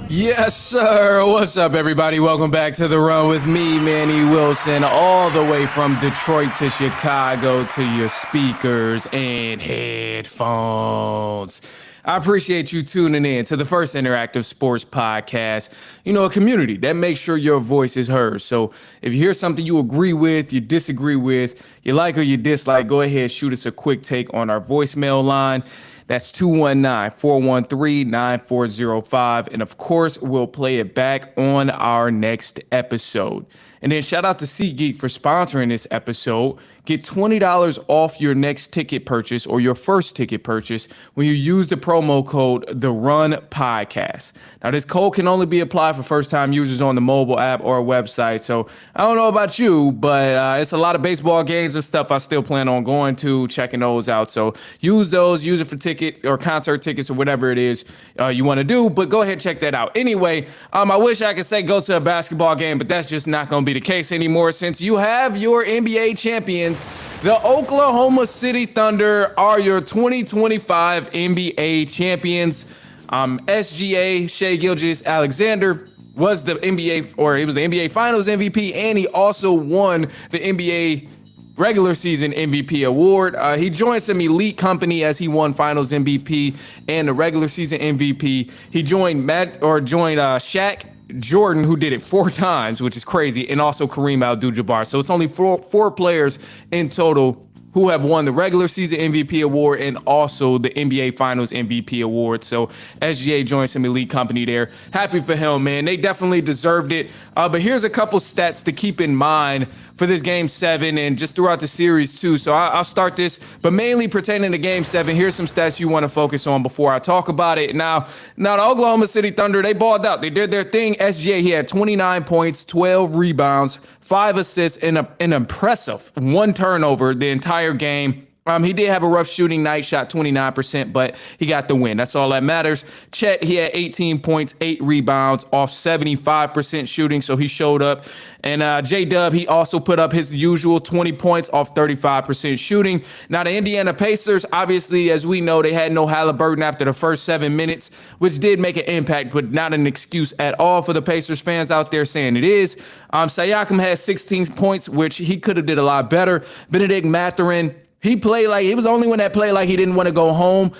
Yes, sir. What's up, everybody? Welcome back to The Run with me, Manny Wilson, all the way from Detroit to Chicago to your speakers and headphones. I appreciate you tuning in to the first interactive sports podcast, a community that makes sure your voice is heard. So if you hear something you agree with, you disagree with, you like or you dislike, go ahead, shoot us a quick take on our voicemail line. That's 219-413-9405. And of course, we'll play it back on our next episode. And then shout out to SeatGeek for sponsoring this episode. Get $20 off your next ticket purchase or your first ticket purchase when you use the promo code The Run Podcast. Now, this code can only be applied for first-time users on the mobile app or website. So I don't know about you, but it's a lot of baseball games and stuff I still plan on going to, checking those out. So use it for tickets or concert tickets or whatever it is you want to do. But go ahead and check that out. Anyway, I wish I could say go to a basketball game, but that's just not going to be the case anymore since you have your NBA champions. The Oklahoma City Thunder are your 2025 NBA champions. SGA, Shai Gilgeous-Alexander, was the NBA Finals MVP, and he also won the NBA regular season MVP award. He joined some elite company as he won Finals MVP and the regular season MVP. He joined Shaq Jordan, who did it 4 times, which is crazy, and also Kareem Abdul-Jabbar. So it's only four players in total who have won the regular season MVP award and also the NBA Finals MVP award. So SGA joined some elite company there. Happy for him, man. They definitely deserved it. But here's a couple stats to keep in mind for this Game 7 and just throughout the series too. So I'll start this, but mainly pertaining to Game 7, here's some stats you want to focus on before I talk about it. Now the Oklahoma City Thunder, they balled out. They did their thing. SGA, he had 29 points, 12 rebounds, 5 assists, and an impressive 1 turnover the entire game. He did have a rough shooting night, shot 29%, but he got the win. That's all that matters. Chet, he had 18 points, 8 rebounds off 75% shooting, so he showed up. And J-Dub, he also put up his usual 20 points off 35% shooting. Now, the Indiana Pacers, obviously, as we know, they had no Halliburton after the first 7 minutes, which did make an impact, but not an excuse at all for the Pacers fans out there saying it is. Siakam had 16 points, which he could have did a lot better. Benedict Mathurin, he was the only one that played like he didn't want to go home.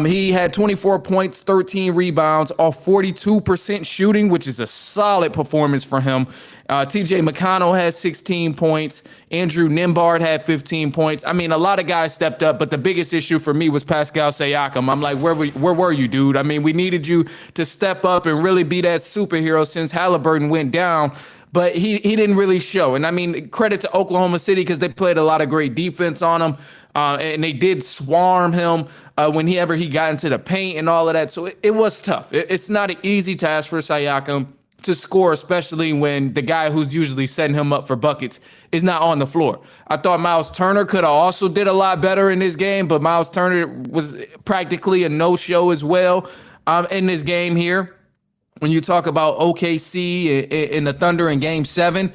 He had 24 points, 13 rebounds off 42% shooting, which is a solid performance for him. TJ McConnell had 16 points. Andrew Nembhard had 15 points. I mean, a lot of guys stepped up, but the biggest issue for me was Pascal Siakam. I'm like, where were you, dude? I mean, we needed you to step up and really be that superhero since Halliburton went down. But he didn't really show. And I mean, credit to Oklahoma City because they played a lot of great defense on him. And they did swarm him whenever he got into the paint and all of that. So it was tough. It's not an easy task for Siakam to score, especially when the guy who's usually setting him up for buckets is not on the floor. I thought Miles Turner could have also did a lot better in this game, but Miles Turner was practically a no-show as well in this game here. When you talk about OKC in the Thunder in Game 7,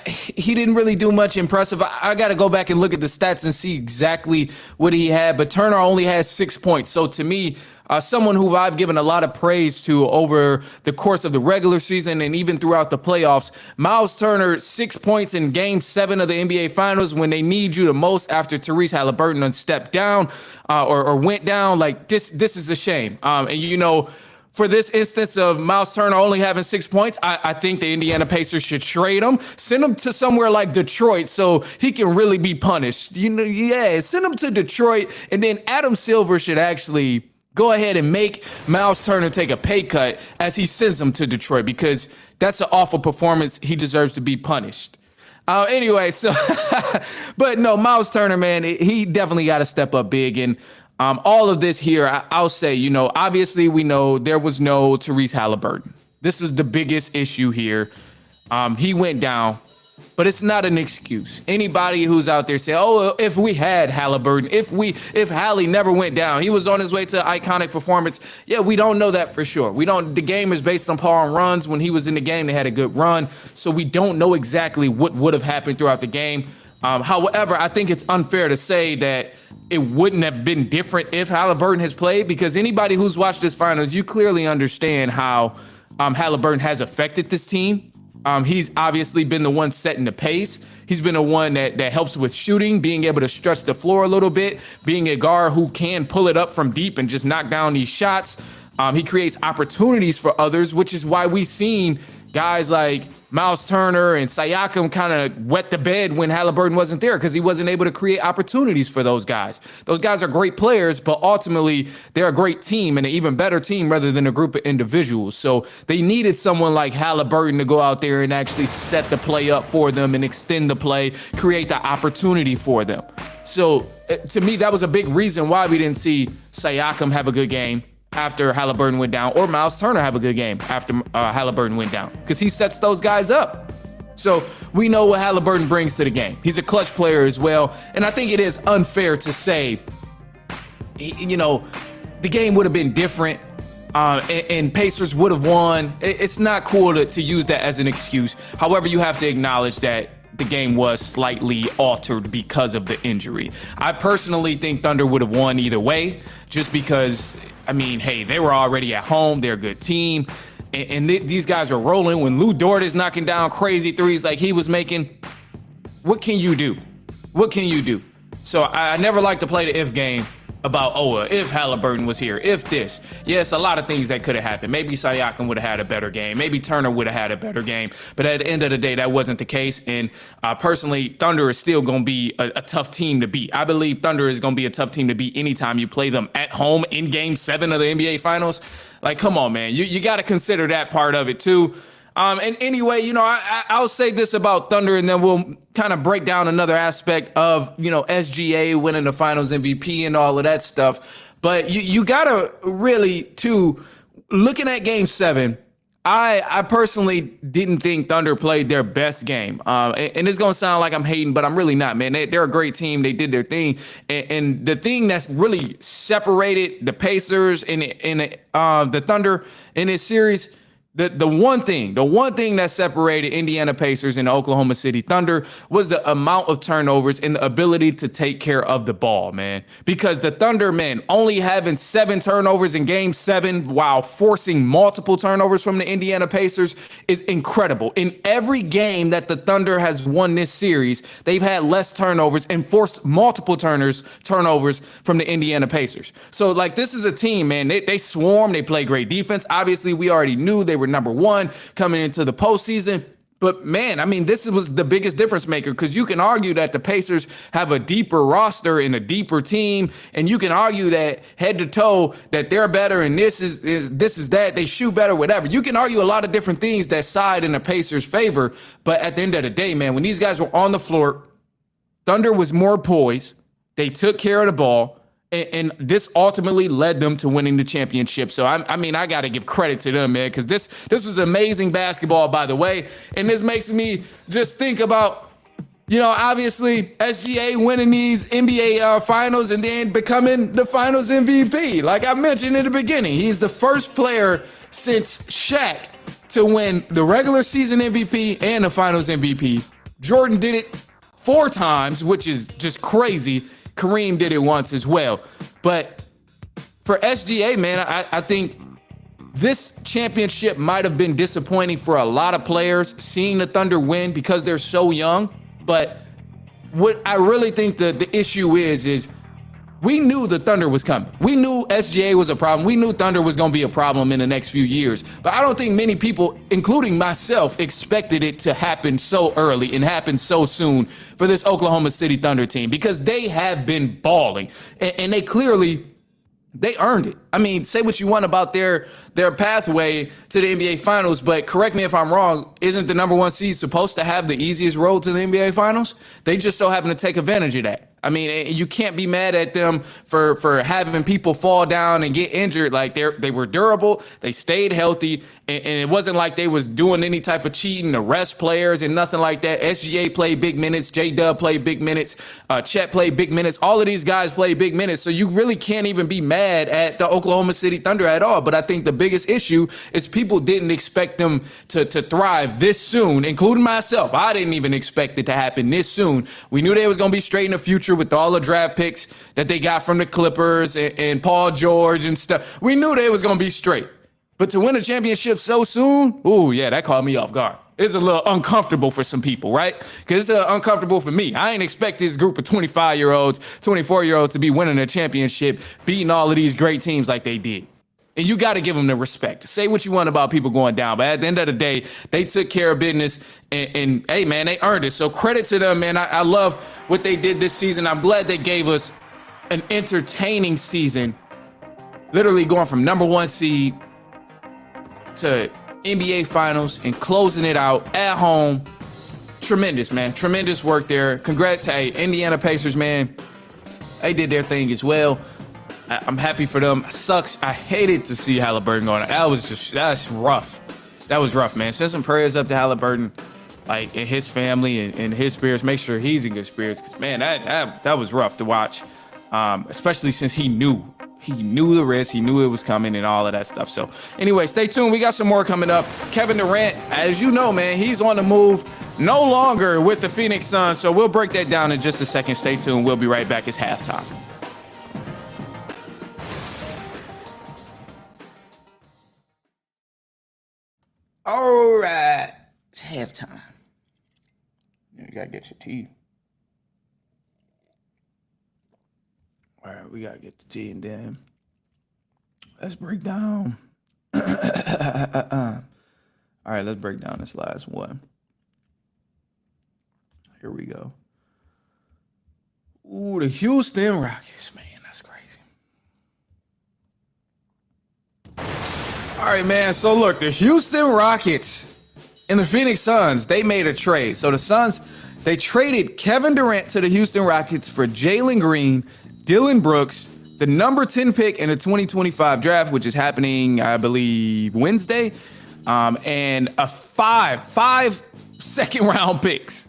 he didn't really do much impressive. I got to go back and look at the stats and see exactly what he had, but Turner only had 6 points. So to me, someone who I've given a lot of praise to over the course of the regular season and even throughout the playoffs, Miles Turner, 6 points in Game 7 of the NBA Finals when they need you the most after Tyrese Halliburton stepped down or went down. Like, this is a shame. For this instance of Miles Turner only having 6 points, I think the Indiana Pacers should trade him, send him to somewhere like Detroit so he can really be punished. Send him to Detroit, and then Adam Silver should actually go ahead and make Miles Turner take a pay cut as he sends him to Detroit because that's an awful performance. He deserves to be punished. Anyway, but no, Miles Turner, man, he definitely got to step up big. And all of this here, I'll say, obviously we know there was no Tyrese Halliburton. This was the biggest issue here. He went down, but it's not an excuse. Anybody who's out there saying, oh, if we had Halliburton, if Hallie never went down, he was on his way to iconic performance. Yeah, we don't know that for sure. The game is based on power runs. When he was in the game, they had a good run. So we don't know exactly what would have happened throughout the game. However, I think it's unfair to say that it wouldn't have been different if Halliburton has played, because anybody who's watched this finals, you clearly understand how Halliburton has affected this team. He's obviously been the one setting the pace. He's been the one that helps with shooting, being able to stretch the floor a little bit, being a guard who can pull it up from deep and just knock down these shots. He creates opportunities for others, which is why we've seen guys like Miles Turner and Siakam kind of wet the bed when Halliburton wasn't there, because he wasn't able to create opportunities for those guys. Those guys are great players, but ultimately they're a great team and an even better team rather than a group of individuals. So they needed someone like Halliburton to go out there and actually set the play up for them and extend the play, create the opportunity for them. So to me, that was a big reason why we didn't see Siakam have a good game after Halliburton went down, or Miles Turner have a good game after Halliburton went down, because he sets those guys up. So we know what Halliburton brings to the game. He's a clutch player as well. And I think it is unfair to say, you know, the game would have been different and Pacers would have won. It's not cool to use that as an excuse. However, you have to acknowledge that the game was slightly altered because of the injury. I personally think Thunder would have won either way, just because, I mean, hey, they were already at home. They're a good team. And these guys are rolling. When Lou Dort is knocking down crazy threes like he was making, what can you do? What can you do? So I never like to play the if game about, if Halliburton was here, if this. Yes, a lot of things that could have happened. Maybe Siakam would have had a better game. Maybe Turner would have had a better game. But at the end of the day, that wasn't the case. And personally, Thunder is still going to be a tough team to beat. I believe Thunder is going to be a tough team to beat anytime you play them at home in Game 7 of the NBA Finals. Like, come on, man. You got to consider that part of it, too. And anyway, you know, I'll say this about Thunder, and then we'll kind of break down another aspect of, you know, SGA winning the Finals MVP and all of that stuff. But you got to really, too, looking at Game 7, I personally didn't think Thunder played their best game. And it's going to sound like I'm hating, but I'm really not, man. They're a great team. They did their thing. And the thing that's really separated the Pacers and the Thunder in this series, the one thing that separated Indiana Pacers and the Oklahoma City Thunder was the amount of turnovers and the ability to take care of the ball, man. Because the Thunder, man, only having 7 turnovers in Game 7 while forcing multiple turnovers from the Indiana Pacers is incredible. In every game that the Thunder has won this series, they've had less turnovers and forced multiple turnovers from the Indiana Pacers. So, like, this is a team, man. They swarm. They play great defense. Obviously, we already knew they were number one coming into the postseason. But man, I mean, this was the biggest difference maker, because you can argue that the Pacers have a deeper roster and a deeper team, and you can argue that head to toe that they're better and this is that, they shoot better, whatever. You can argue a lot of different things that side in the Pacers' favor. But at the end of the day, man, when these guys were on the floor, Thunder was more poised. They took care of the ball. And this ultimately led them to winning the championship. So, I mean, I got to give credit to them, man, because this was amazing basketball, by the way. And this makes me just think about, you know, obviously SGA winning these NBA finals and then becoming the finals MVP. Like I mentioned in the beginning, he's the first player since Shaq to win the regular season MVP and the finals MVP. Jordan did it 4 times, which is just crazy. Kareem did it once as well. But for SGA, man, I think this championship might have been disappointing for a lot of players, seeing the Thunder win because they're so young. But what I really think the issue is we knew the Thunder was coming. We knew SGA was a problem. We knew Thunder was going to be a problem in the next few years. But I don't think many people, including myself, expected it to happen so early and happen so soon for this Oklahoma City Thunder team, because they have been balling. And they clearly, they earned it. I mean, say what you want about their pathway to the NBA Finals, but correct me if I'm wrong, isn't the number 1 seed supposed to have the easiest road to the NBA Finals? They just so happen to take advantage of that. I mean, you can't be mad at them for having people fall down and get injured. Like they were durable, they stayed healthy, and it wasn't like they was doing any type of cheating to rest players and nothing like that. SGA played big minutes, J-Dub played big minutes, Chet played big minutes. All of these guys played big minutes, so you really can't even be mad at the Oklahoma City Thunder at all. But I think the biggest issue is people didn't expect them to thrive this soon, including myself. I didn't even expect it to happen this soon. We knew they was going to be straight in the future. future with all the draft picks that they got from the Clippers and Paul George and stuff. We knew they was going to be straight. But to win a championship so soon, ooh, yeah, that caught me off guard. It's a little uncomfortable for some people, right? Because it's uncomfortable for me. I ain't expect this group of 25-year-olds, 24-year-olds to be winning a championship, beating all of these great teams like they did. And you got to give them the respect. Say what you want about people going down, but at the end of the day, they took care of business, and hey, man, they earned it. So credit to them, man. I love what they did this season. I'm glad they gave us an entertaining season, literally going from number 1 seed to NBA Finals and closing it out at home. Tremendous, man. Tremendous work there. Congrats, hey, Indiana Pacers, man. They did their thing as well. I'm happy for them. Sucks. I hated to see Halliburton going. That's rough. That was rough, man. Send some prayers up to Halliburton, like, and his family and his spirits. Make sure he's in good spirits. Cause man, that was rough to watch. Especially since he knew the risk, he knew it was coming and all of that stuff. So anyway, stay tuned. We got some more coming up. Kevin Durant, as you know, man, he's on the move, no longer with the Phoenix Suns. So we'll break that down in just a second. Stay tuned. We'll be right back. It's halftime. All right, it's halftime. You gotta get your tea. All right, we gotta get the tea, and then let's break down. All right, let's break down this last one. Here we go. Ooh, the Houston Rockets, man, that's crazy. All right, man, so look, the Houston Rockets and the Phoenix Suns, they made a trade. So the Suns, they traded Kevin Durant to the Houston Rockets for Jalen Green, Dillon Brooks, the number 10 pick in the 2025 draft, which is happening, I believe, Wednesday, and a five second round picks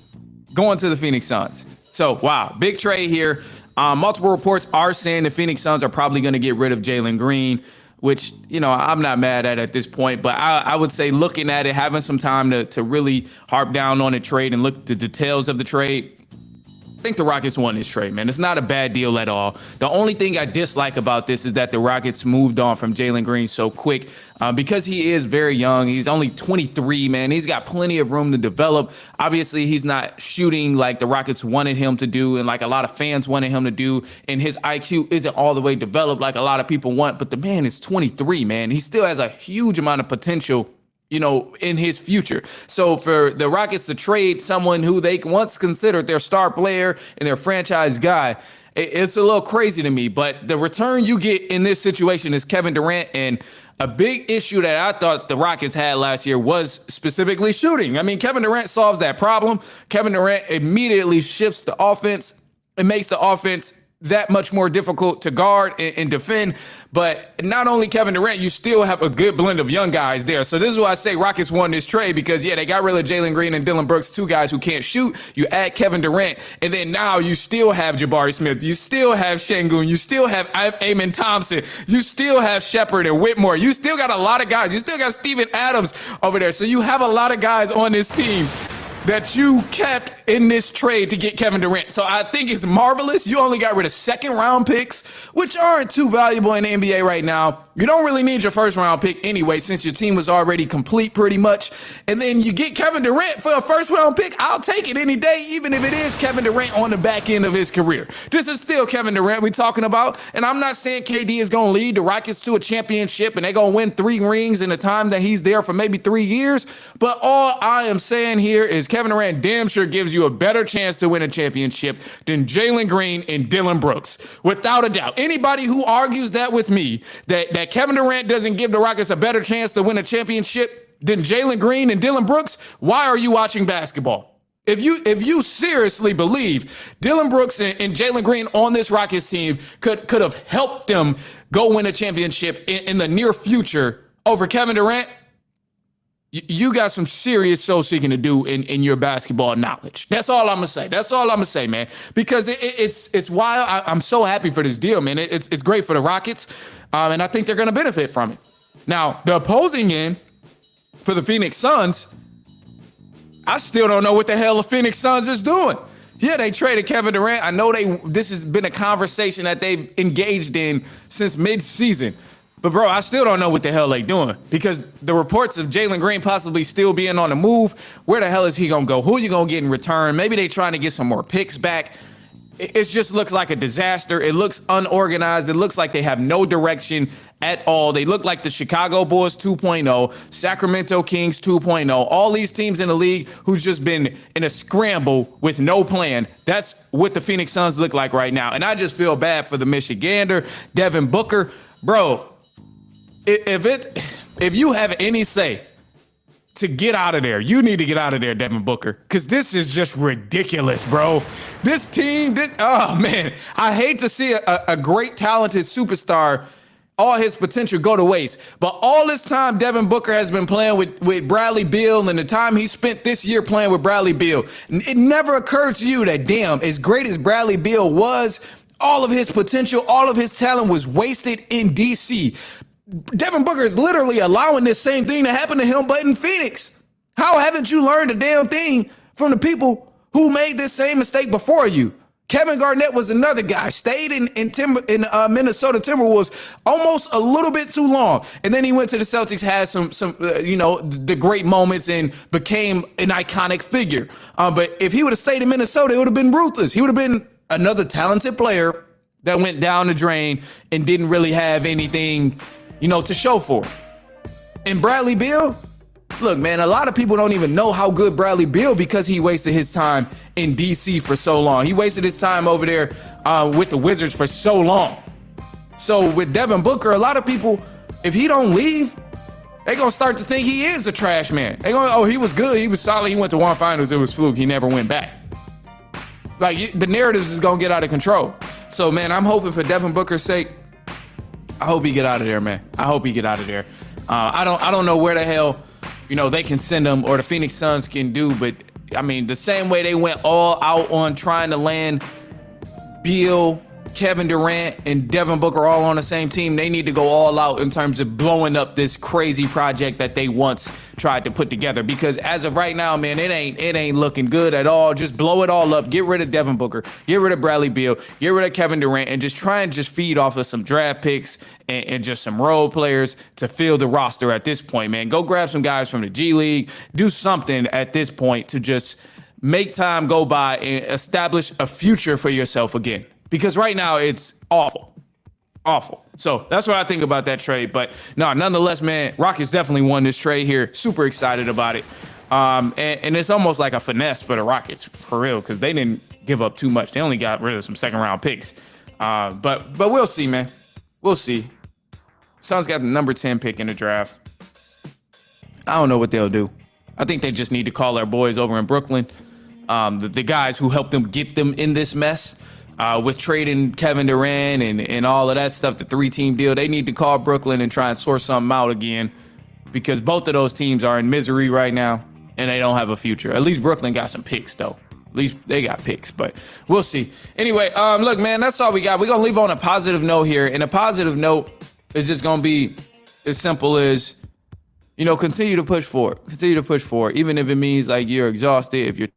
going to the Phoenix Suns. So, wow, big trade here. Multiple reports are saying the Phoenix Suns are probably going to get rid of Jalen Green, which, you know, I'm not mad at this point. But I would say looking at it, having some time to really harp down on the trade and look at the details of the trade, I think the Rockets won this trade, man. It's not a bad deal at all. The only thing I dislike about this is that the Rockets moved on from Jalen Green so quick because he is very young. He's only 23, man. He's got plenty of room to develop. Obviously, he's not shooting like the Rockets wanted him to do and like a lot of fans wanted him to do. And his IQ isn't all the way developed like a lot of people want. But the man is 23, man. He still has a huge amount of potential, you know, in his future. So for the Rockets to trade someone who they once considered their star player and their franchise guy, it's a little crazy to me. But the return you get in this situation is Kevin Durant. And a big issue that I thought the Rockets had last year was specifically shooting. I mean, Kevin Durant solves that problem. Kevin Durant immediately shifts the offense. It makes the offense that much more difficult to guard and defend. But not only Kevin Durant, you still have a good blend of young guys there. So this is why I say Rockets won this trade, because, yeah, they got rid of Jalen Green and Dillon Brooks, 2 guys who can't shoot. You add Kevin Durant, and then now you still have Jabari Smith. You still have Şengün. You still have Amen Thompson. You still have Shepard and Whitmore. You still got a lot of guys. You still got Steven Adams over there. So you have a lot of guys on this team that you kept in this trade to get Kevin Durant. So I think it's marvelous. You only got rid of second round picks, which aren't too valuable in the NBA right now. You don't really need your first round pick anyway, since your team was already complete pretty much. And then you get Kevin Durant for a first round pick. I'll take it any day, even if it is Kevin Durant on the back end of his career. This is still Kevin Durant we're talking about. And I'm not saying KD is going to lead the Rockets to a championship and they're going to win 3 rings in the time that he's there for maybe 3 years. But all I am saying here is Kevin Durant damn sure gives you a better chance to win a championship than Jalen Green and Dillon Brooks, without a doubt. Anybody who argues that with me, that Kevin Durant doesn't give the Rockets a better chance to win a championship than Jalen Green and Dillon Brooks, why are you watching basketball? If you seriously believe Dillon Brooks and Jalen Green on this Rockets team could have helped them go win a championship in the near future over Kevin Durant, you got some serious soul-seeking to do in your basketball knowledge. That's all I'm going to say. That's all I'm going to say, man. Because it's wild. I'm so happy for this deal, man. It's great for the Rockets, and I think they're going to benefit from it. Now, the opposing end for the Phoenix Suns, I still don't know what the hell the Phoenix Suns is doing. Yeah, they traded Kevin Durant. I know this has been a conversation that they've engaged in since mid-season. But, bro, I still don't know what the hell they doing because the reports of Jalen Green possibly still being on the move, where the hell is he going to go? Who are you going to get in return? Maybe they trying to get some more picks back. It just looks like a disaster. It looks unorganized. It looks like they have no direction at all. They look like the Chicago Bulls 2.0, Sacramento Kings 2.0, all these teams in the league who's just been in a scramble with no plan. That's what the Phoenix Suns look like right now. And I just feel bad for the Michigander, Devin Booker. Bro, if you have any say to get out of there, you need to get out of there, Devin Booker, because this is just ridiculous, bro. This team, oh, man, I hate to see a great, talented superstar, all his potential go to waste. But all this time, Devin Booker has been playing with Bradley Beal, and the time he spent this year playing with Bradley Beal, it never occurred to you that, damn, as great as Bradley Beal was, all of his potential, all of his talent was wasted in D.C. Devin Booker is literally allowing this same thing to happen to him, but in Phoenix. How haven't you learned a damn thing from the people who made this same mistake before you? Kevin Garnett was another guy, stayed in Minnesota Timberwolves almost a little bit too long. And then he went to the Celtics, had some the great moments and became an iconic figure. But if he would have stayed in Minnesota, it would have been ruthless. He would have been another talented player that went down the drain and didn't really have anything to show for. And Bradley Beal, look, man, a lot of people don't even know how good Bradley Beal because he wasted his time in D.C. for so long. He wasted his time over there with the Wizards for so long. So with Devin Booker, a lot of people, if he don't leave, they're going to start to think he is a trash man. They're going to, oh, he was good. He was solid. He went to one finals. It was fluke. He never went back. Like, the narratives is going to get out of control. So, man, I'm hoping for Devin Booker's sake, I hope he get out of there, man. I hope he get out of there. I don't know where the hell, they can send him or the Phoenix Suns can do, but I mean, the same way they went all out on trying to land Beal, Kevin Durant, and Devin Booker all on the same team, they need to go all out in terms of blowing up this crazy project that they once tried to put together. Because as of right now, man, it ain't looking good at all. Just blow it all up. Get rid of Devin Booker. Get rid of Bradley Beal. Get rid of Kevin Durant, and just try and just feed off of some draft picks and just some role players to fill the roster at this point, man. Go grab some guys from the G League. Do something at this point to just make time go by and establish a future for yourself again. Because right now it's awful. Awful. So that's what I think about that trade. But no, nonetheless, man, Rockets definitely won this trade here. Super excited about it. And it's almost like a finesse for the Rockets, for real, because they didn't give up too much. They only got rid of some second-round picks. But we'll see, man. We'll see. Suns got the number 10 pick in the draft. I don't know what they'll do. I think they just need to call their boys over in Brooklyn, the guys who helped them get them in this mess. With trading Kevin Durant and all of that stuff, the 3-team deal, they need to call Brooklyn and try and sort something out again, because both of those teams are in misery right now and they don't have a future. At least Brooklyn got some picks, though. At least they got picks, but we'll see. Anyway, look, man, that's all we got. We're going to leave on a positive note here. And a positive note is just going to be as simple as, continue to push forward. Continue to push forward, even if it means like you're exhausted, if you're